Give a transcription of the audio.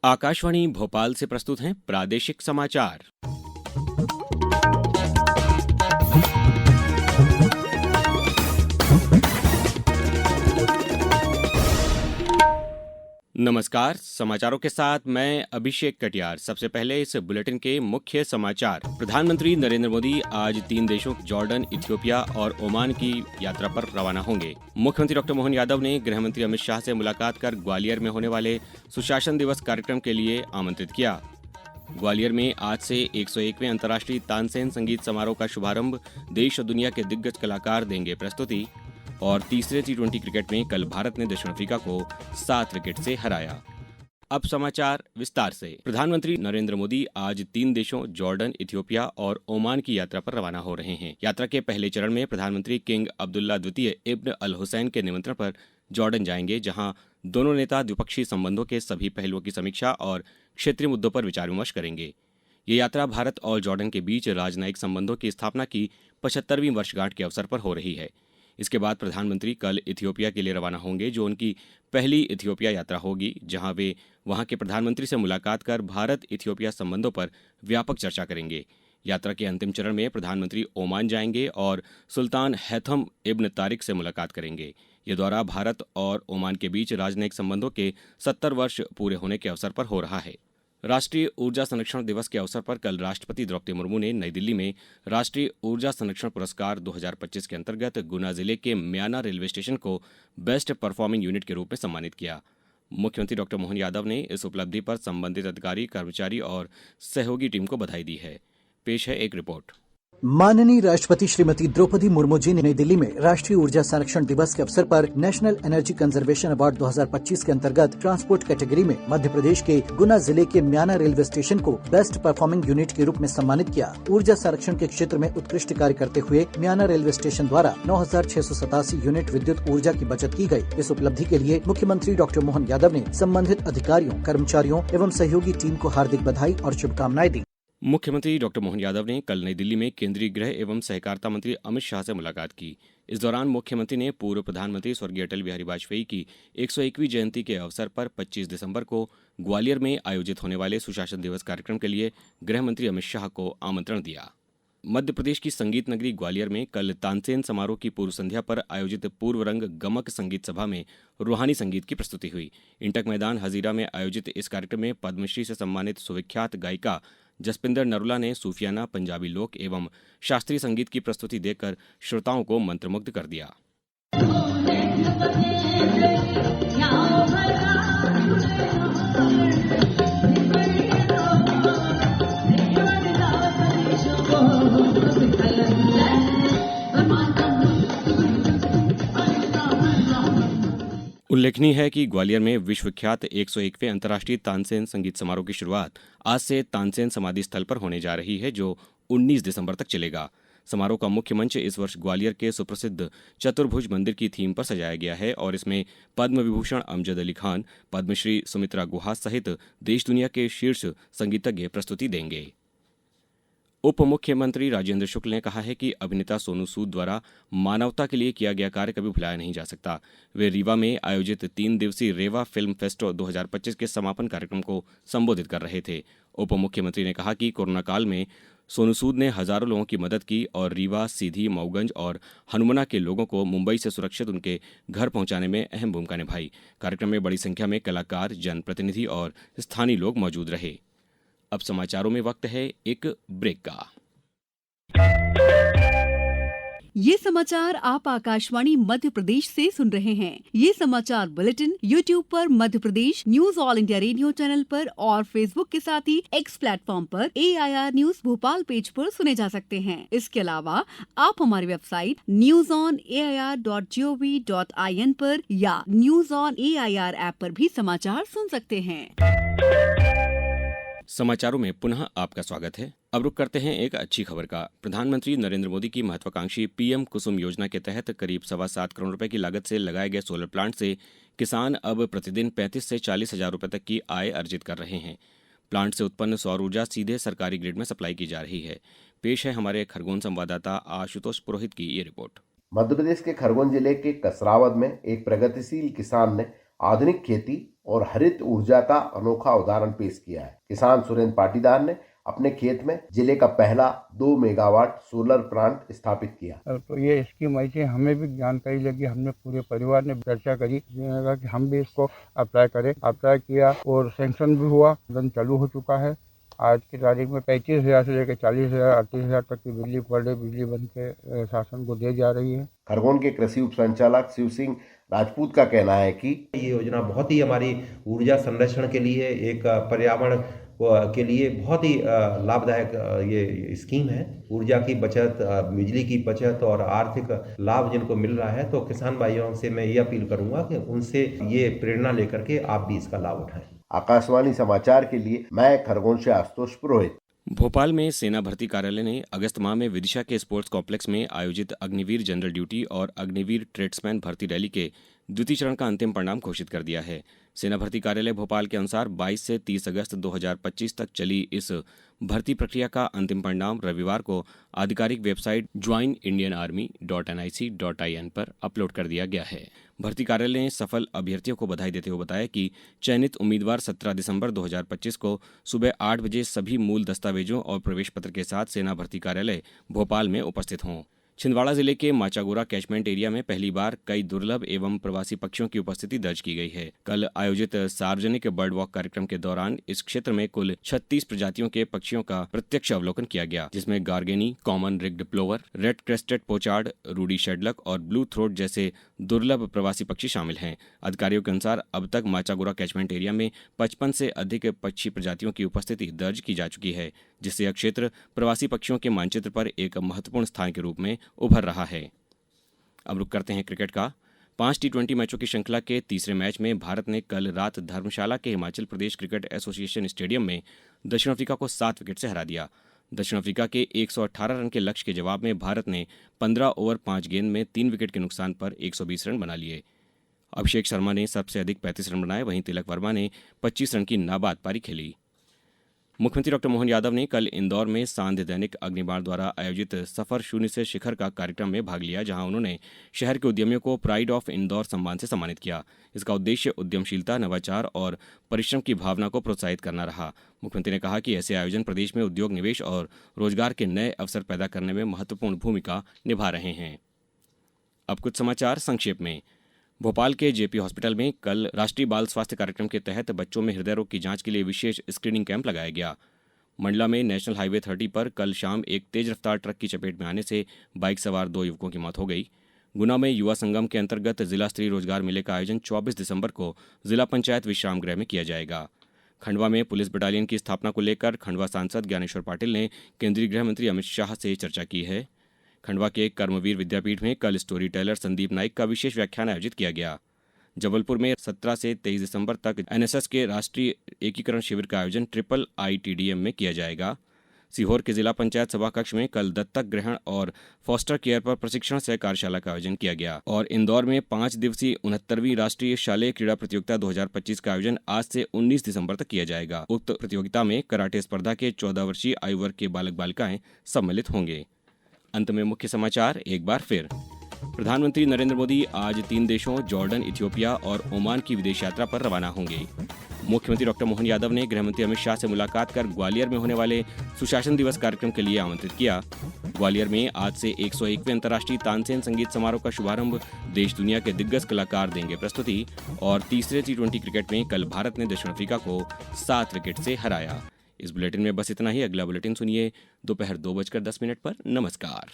आकाशवाणी भोपाल से प्रस्तुत हैं प्रादेशिक समाचार। नमस्कार, समाचारों के साथ मैं अभिषेक कटियार। सबसे पहले इस बुलेटिन के मुख्य समाचार। प्रधानमंत्री नरेंद्र मोदी आज 3 देशों जॉर्डन, इथियोपिया और ओमान की यात्रा पर रवाना होंगे। मुख्यमंत्री डॉ. मोहन यादव ने गृह मंत्री अमित शाह से मुलाकात कर ग्वालियर में होने वाले सुशासन दिवस कार्यक्रम के लिए आमंत्रित किया। ग्वालियर में आज से 101वें अंतर्राष्ट्रीय तानसेन संगीत समारोह का शुभारंभ। देश और दुनिया के दिग्गज कलाकार देंगे प्रस्तुति। और तीसरे T20 क्रिकेट में कल भारत ने दक्षिण अफ्रीका को 7 विकेट से हराया। अब समाचार विस्तार से। प्रधानमंत्री नरेंद्र मोदी आज 3 देशों जॉर्डन, इथियोपिया और ओमान की यात्रा पर रवाना हो रहे हैं। यात्रा के पहले चरण में प्रधानमंत्री किंग अब्दुल्ला द्वितीय इब्न अल हुसैन के निमंत्रण पर जॉर्डन जाएंगे, जहां दोनों नेता द्विपक्षीय संबंधों के सभी पहलुओं की समीक्षा और क्षेत्रीय मुद्दों पर विचार विमर्श करेंगे। ये यात्रा भारत और जॉर्डन के बीच राजनयिक संबंधों की स्थापना की 75वीं वर्षगांठ के अवसर पर हो रही है। इसके बाद प्रधानमंत्री कल इथियोपिया के लिए रवाना होंगे, जो उनकी पहली इथियोपिया यात्रा होगी, जहां वे वहां के प्रधानमंत्री से मुलाकात कर भारत इथियोपिया संबंधों पर व्यापक चर्चा करेंगे। यात्रा के अंतिम चरण में प्रधानमंत्री ओमान जाएंगे और सुल्तान हैथम इब्न तारिक से मुलाकात करेंगे। ये दौरा भारत और ओमान के बीच राजनयिक संबंधों के 70 वर्ष पूरे होने के अवसर पर हो रहा है। राष्ट्रीय ऊर्जा संरक्षण दिवस के अवसर पर कल राष्ट्रपति द्रौपदी मुर्मू ने नई दिल्ली में राष्ट्रीय ऊर्जा संरक्षण पुरस्कार 2025 के अंतर्गत गुना जिले के म्याना रेलवे स्टेशन को बेस्ट परफॉर्मिंग यूनिट के रूप में सम्मानित किया। मुख्यमंत्री डॉ. मोहन यादव ने इस उपलब्धि पर संबंधित अधिकारी, कर्मचारी और सहयोगी टीम को बधाई दी है। पेश है एक रिपोर्ट। माननीय राष्ट्रपति श्रीमती द्रौपदी मुर्मू जी ने नई दिल्ली में राष्ट्रीय ऊर्जा संरक्षण दिवस के अवसर पर नेशनल एनर्जी कंजर्वेशन अवार्ड 2025 के अंतर्गत ट्रांसपोर्ट कैटेगरी में मध्य प्रदेश के गुना जिले के म्याना रेलवे स्टेशन को बेस्ट परफॉर्मिंग यूनिट के रूप में सम्मानित किया। ऊर्जा संरक्षण के क्षेत्र में उत्कृष्ट कार्य करते हुए म्याना रेलवे स्टेशन द्वारा 9,687 यूनिट विद्युत ऊर्जा की बचत की गई। इस उपलब्धि के लिए मुख्यमंत्री डॉ. मोहन यादव ने संबंधित अधिकारियों, कर्मचारियों एवं सहयोगी टीम को हार्दिक बधाई और शुभकामनाएं दी। मुख्यमंत्री डॉ. मोहन यादव ने कल नई दिल्ली में केंद्रीय गृह एवं सहकारिता मंत्री अमित शाह से मुलाकात की। इस दौरान मुख्यमंत्री ने पूर्व प्रधानमंत्री स्वर्गीय अटल बिहारी वाजपेयी की 101वीं जयंती के अवसर पर 25 दिसंबर को ग्वालियर में आयोजित होने वाले सुशासन दिवस कार्यक्रम के लिए गृह मंत्री अमित शाह को आमंत्रण दिया। मध्य प्रदेश की संगीत नगरी ग्वालियर में कल तानसेन समारोह की पूर्व संध्या पर आयोजित पूर्व रंग गमक संगीत सभा में रूहानी संगीत की प्रस्तुति हुई। इंटक मैदान हजीरा में आयोजित इस कार्यक्रम में पद्मश्री से सम्मानित सुविख्यात गायिका जसपिंदर नरूला ने सूफियाना, पंजाबी लोक एवं शास्त्रीय संगीत की प्रस्तुति देकर श्रोताओं को मंत्रमुग्ध कर दिया। उल्लेखनीय है कि ग्वालियर में विश्वविख्यात 101वें अंतर्राष्ट्रीय तानसेन संगीत समारोह की शुरुआत आज से तानसेन समाधि स्थल पर होने जा रही है, जो 19 दिसंबर तक चलेगा। समारोह का मुख्य मंच इस वर्ष ग्वालियर के सुप्रसिद्ध चतुर्भुज मंदिर की थीम पर सजाया गया है और इसमें पद्म विभूषण अमजद अली खान, पद्मश्री सुमित्रा गुहा सहित देश दुनिया के शीर्ष संगीतज्ञ प्रस्तुति देंगे। उप मुख्यमंत्री राजेंद्र शुक्ल ने कहा है कि अभिनेता सोनू सूद द्वारा मानवता के लिए किया गया कार्य कभी भुलाया नहीं जा सकता। वे रीवा में आयोजित 3 दिवसीय रेवा फिल्म फेस्टो 2025 के समापन कार्यक्रम को संबोधित कर रहे थे। उप मुख्यमंत्री ने कहा कि कोरोना काल में सोनू सूद ने हजारों लोगों की मदद की और रीवा, सीधी, मऊगंज और हनुमना के लोगों को मुंबई से सुरक्षित उनके घर पहुंचाने में अहम भूमिका निभाई। कार्यक्रम में बड़ी संख्या में कलाकार, जनप्रतिनिधि और स्थानीय लोग मौजूद रहे। अब समाचारों में वक्त है एक ब्रेक का। ये समाचार आप आकाशवाणी मध्य प्रदेश से सुन रहे हैं। ये समाचार बुलेटिन YouTube पर Madhya Pradesh news All India Radio channel पर और Facebook के साथ ही X प्लेटफॉर्म पर AIR न्यूज भोपाल पेज पर सुने जा सकते हैं। इसके अलावा आप हमारी वेबसाइट newsonair.gov.in पर या न्यूज ऑन AIR ऐप पर भी समाचार सुन सकते हैं। समाचारों में पुनः आपका स्वागत है। अब रुक करते हैं एक अच्छी खबर का। प्रधानमंत्री नरेंद्र मोदी की महत्वाकांक्षी PM कुसुम योजना के तहत करीब 7.25 करोड़ रुपए की लागत से लगाए गए सोलर प्लांट से किसान अब प्रतिदिन 35 से 40 हजार रुपए तक की आय अर्जित कर रहे हैं। प्लांट से उत्पन्न सौर ऊर्जा सीधे सरकारी ग्रिड में सप्लाई की जा रही है। पेश है हमारे खरगोन संवाददाता आशुतोष पुरोहित की ये रिपोर्ट। मध्य प्रदेश के खरगोन जिले के कसरावद में एक प्रगतिशील किसान ने आधुनिक खेती और हरित ऊर्जा का अनोखा उदाहरण पेश किया है। किसान सुरेंद्र पाटीदार ने अपने खेत में जिले का पहला 2 मेगावाट सोलर प्लांट स्थापित किया। तो ये स्कीम आई थी, हमें भी जानकारी लगी, हमने पूरे परिवार ने चर्चा करी कि हम भी इसको अप्लाई करें। अप्लाई किया और सैंक्शन भी हुआ, धन चालू हो चुका है। आज की तारीख में 35,000 से लेकर 40,000 38,000 तक की बिजली पर डे बिजली बन के शासन को दे जा रही है। खरगोन के कृषि उप संचालक शिव सिंह राजपूत का कहना है कि ये योजना बहुत ही हमारी ऊर्जा संरक्षण के लिए, एक पर्यावरण के लिए बहुत ही लाभदायक ये स्कीम है। ऊर्जा की बचत, बिजली की बचत और आर्थिक लाभ जिनको मिल रहा है, तो किसान भाइयों से मैं ये अपील करूंगा कि उनसे ये प्रेरणा लेकर के आप भी इसका लाभ उठाएं। आकाशवाणी समाचार के लिए मैं खरगोन से आशुतोष पुरोहित। भोपाल में सेना भर्ती कार्यालय ने अगस्त माह में विदिशा के स्पोर्ट्स कॉम्प्लेक्स में आयोजित अग्निवीर जनरल ड्यूटी और अग्निवीर ट्रेड्समैन भर्ती रैली के द्वितीय चरण का अंतिम परिणाम घोषित कर दिया है। सेना भर्ती कार्यालय भोपाल के अनुसार 22 से 30 अगस्त 2025 तक चली इस भर्ती प्रक्रिया का अंतिम परिणाम रविवार को आधिकारिक वेबसाइट joinindianarmy.nic.in पर अपलोड कर दिया गया है। भर्ती कार्यालय ने सफल अभ्यर्थियों को बधाई देते हुए बताया कि चयनित उम्मीदवार 17 दिसंबर 2025 को सुबह 8 बजे सभी मूल दस्तावेजों और प्रवेश पत्र के साथ सेना भर्ती कार्यालय भोपाल में उपस्थित हों। छिंदवाड़ा जिले के माचागोरा कैचमेंट एरिया में पहली बार कई दुर्लभ एवं प्रवासी पक्षियों की उपस्थिति दर्ज की गई है। कल आयोजित सार्वजनिक बर्ड वॉक कार्यक्रम के दौरान इस क्षेत्र में कुल 36 प्रजातियों के पक्षियों का प्रत्यक्ष अवलोकन किया गया, जिसमें garganey, common ringed plover, red crested pochard, ruddy shelduck और ब्लू थ्रोट जैसे दुर्लभ प्रवासी पक्षी शामिल हैं। अधिकारियों के अनुसार अब तक माचागोरा कैचमेंट एरिया में 55 से अधिक पक्षी प्रजातियों की उपस्थिति दर्ज की जा चुकी है, जिससे यह क्षेत्र प्रवासी पक्षियों के मानचित्र पर एक महत्वपूर्ण स्थान के रूप में उभर रहा है। अब रुक करते हैं क्रिकेट का। 5 T20 मैचों की श्रृंखला के तीसरे मैच में भारत ने कल रात धर्मशाला के Himachal Pradesh cricket association stadium में दक्षिण अफ्रीका को 7 विकेट से हरा दिया। दक्षिण अफ्रीका के 118 रन के लक्ष्य के जवाब में भारत ने 15 ओवर 5 गेंद में 3 विकेट के नुकसान पर 120 रन बना लिए। अभिषेक शर्मा ने सबसे अधिक 35 रन बनाए, वहीं तिलक वर्मा ने 25 रन की नाबाद पारी खेली। मुख्यमंत्री डॉक्टर मोहन यादव ने कल इंदौर में सांध्य दैनिक अग्निबाण द्वारा आयोजित सफर शून्य से शिखर का कार्यक्रम में भाग लिया, जहां उन्होंने शहर के उद्यमियों को प्राइड ऑफ इंदौर सम्मान से सम्मानित किया। इसका उद्देश्य उद्यमशीलता, नवाचार और परिश्रम की भावना को प्रोत्साहित करना रहा। मुख्यमंत्री ने कहा कि ऐसे आयोजन प्रदेश में उद्योग, निवेश और रोजगार के नए अवसर पैदा करने में महत्वपूर्ण भूमिका निभा रहे हैं। अब कुछ समाचार संक्षेप में। भोपाल के जेपी हॉस्पिटल में कल राष्ट्रीय बाल स्वास्थ्य कार्यक्रम के तहत बच्चों में हृदय रोग की जांच के लिए विशेष स्क्रीनिंग कैंप लगाया गया। मंडला में नेशनल हाईवे 30 पर कल शाम एक तेज रफ्तार ट्रक की चपेट में आने से बाइक सवार 2 युवकों की मौत हो गई। गुना में युवा संगम के अंतर्गत जिला स्तरीय रोजगार मेले का आयोजन 24 दिसंबर को जिला पंचायत विश्राम गृह में किया जाएगा। खंडवा में पुलिस बटालियन की स्थापना को लेकर खंडवा सांसद ज्ञानेश्वर पाटिल ने केंद्रीय गृह मंत्री अमित शाह से चर्चा की है। खंडवा के कर्मवीर विद्यापीठ में कल स्टोरी टेलर संदीप नाइक का विशेष व्याख्यान आयोजित किया गया। जबलपुर में 17 से 23 दिसंबर तक एनएसएस के राष्ट्रीय एकीकरण शिविर का आयोजन IITDM में किया जाएगा। सीहोर के जिला पंचायत सभा कक्ष में कल दत्तक ग्रहण और फॉस्टर केयर पर प्रशिक्षण सह कार्यशाला का आयोजन किया गया। और इंदौर में 5 दिवसीय 69वीं राष्ट्रीय शालेय क्रीड़ा प्रतियोगिता 2025 का आयोजन आज से 19 दिसंबर तक किया जाएगा। उक्त प्रतियोगिता में कराटे स्पर्धा के 14 वर्षीय आयु वर्ग के बालक बालिकाएं सम्मिलित होंगे। अंत में मुख्य समाचार एक बार फिर। प्रधानमंत्री नरेंद्र मोदी आज 3 देशों जॉर्डन, इथियोपिया और ओमान की विदेश यात्रा पर रवाना होंगे। मुख्यमंत्री डॉक्टर मोहन यादव ने गृहमंत्री अमित शाह से मुलाकात कर ग्वालियर में होने वाले सुशासन दिवस कार्यक्रम के लिए आमंत्रित किया। ग्वालियर में आज से 101वें अंतर्राष्ट्रीय तानसेन संगीत समारोह का शुभारंभ, देश दुनिया के दिग्गज कलाकार देंगे प्रस्तुति। और तीसरे T20 क्रिकेट में कल भारत ने दक्षिण अफ्रीका को 7 विकेट से हराया। इस बुलेटिन में बस इतना ही। अगला बुलेटिन सुनिए दोपहर 2:10 पर। नमस्कार।